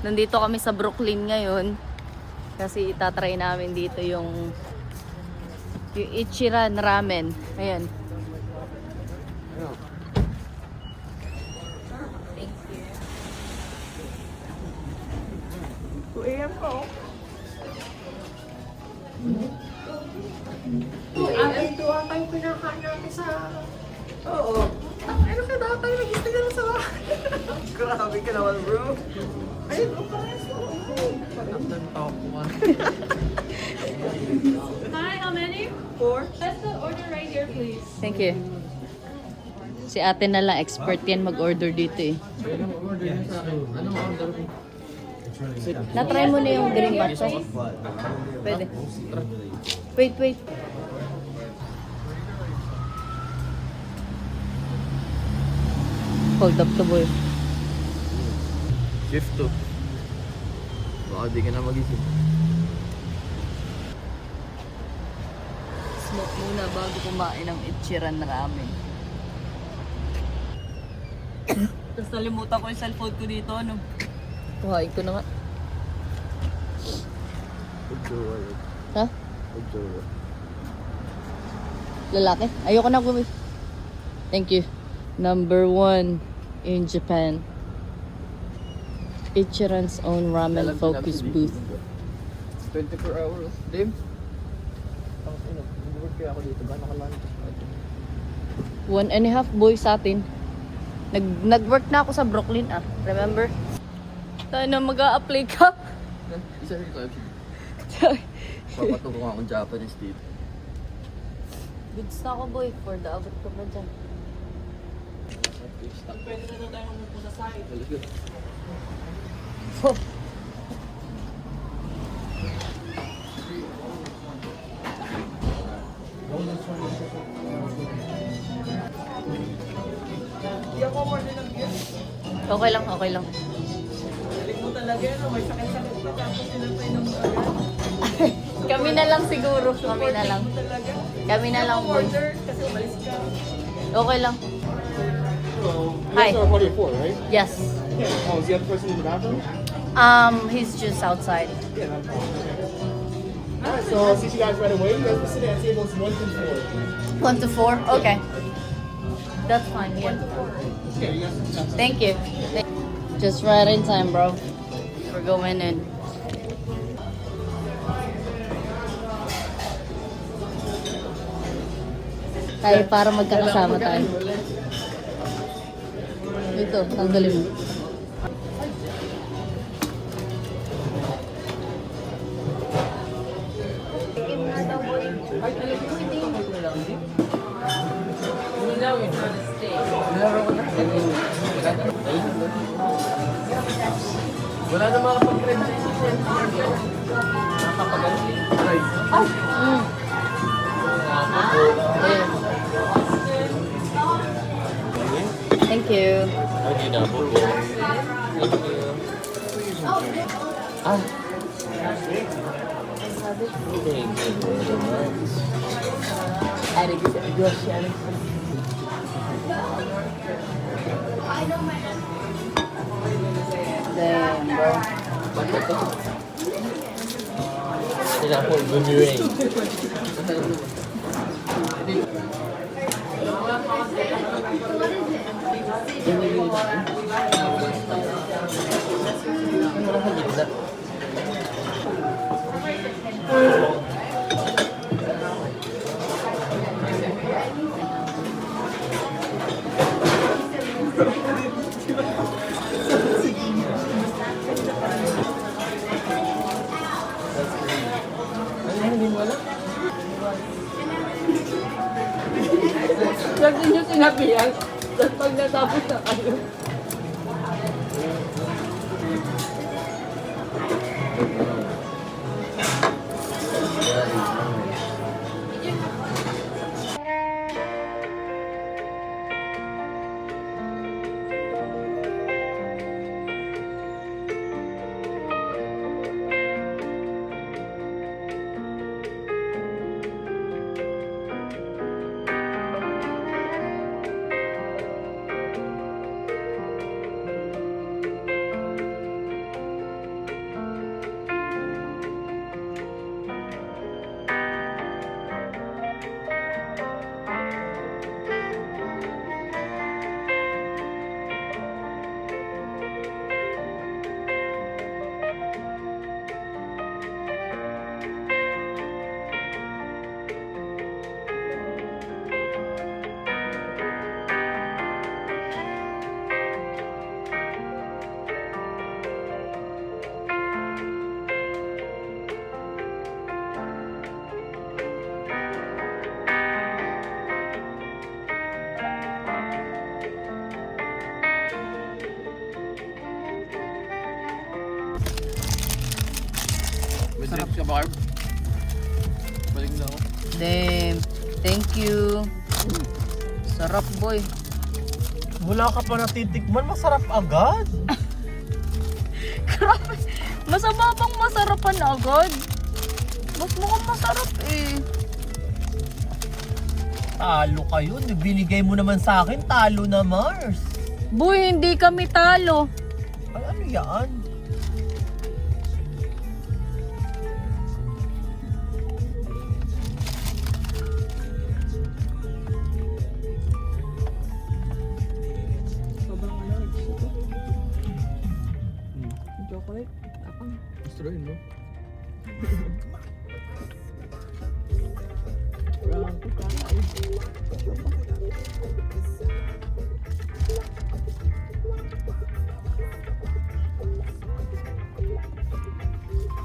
Nandito kami sa Brooklyn ngayon. Kasi itatry namin dito yung Ichiran Ramen. Ayan. Thank you. 2 a.m. po. Ang ito ang tayo pinakain natin sa... Oo. Ano ka daw tayo nag-istay na sa bahay? Grabe ka naman, bro. Ayun, parehas mo. Hi, how many? 4. That's the order right here, please. Thank you. Si ate na lang, expert yan mag-order dito eh. Na-try mo na yung green matcha? Pwede. Wait. Hold up to boy. Shift 2. Baka di ka na magising. Smoke muna bago kumain ng Ichiran Ramen. Tapos nalimutan ko yung cellphone ko dito, ano? Kuhain ko na nga. Pagjowa. Ha? Pagjowa. Lalaki? Ayoko na gumi. Thank you. Number 1 in Japan. Ichiran's own ramen focus booth. 24 hours. Dave? Ang ino, nag-work kaya ako dito. Gano'n ka lang ito? 1.5 boy sa atin. Nag-work na ako sa Brooklyn remember? Tayo na mag-a-apply ka. Isa rin ko. Papaturo nga akong Japanese dito. Goods na ako boy, for the abot ko ba dyan? Pwede na daw tayo mamupo sa side. Let's go. Hindi ako order ng beer. Okay lang. Galing mo talaga yan. May sakit-sakit pa. Tapos sinapay ng Kami na lang siguro. Kami na lang. talaga. Kami na lang boy. Order kasi umalis ka. Okay lang. Hello. Hi. You guys are party of 4, right? Yes. Oh, is the other person in the bathroom? He's just outside. Yeah, that's fine. Alright, so I'll see you guys right away. You guys will sit at tables 1 through 4. 1 to 4? Okay. That's fine, yeah. Yeah, you guys. Thank you. Just right in time, bro. We're going in. Tayo para magkakasama tayo. Ito, tanggalin mo. Wala na mga pag-franchise yan. Nakakapagaling. Mm. Thank you. Hindi na po po. Ah. Damn, bro. Sila po, boomerang. Lagi nyo sinabihan. Tapos pag natapos na kayo. May drinks ka ba, Carb? Balik na ako. Damn. Thank you. Sarap, boy. Wala ka pa natitikman, masarap agad. Grabe. Masama bang masarapan agad? Mas mukhang masarap eh. Talo kayo, binigay mo naman sa akin, talo na Mars. Boy, hindi kami talo. Ay, ano yan? Sobrang ano, ito. Chocolate. Tapang. Gusto rin, no? Grabe ka.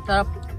Sarap.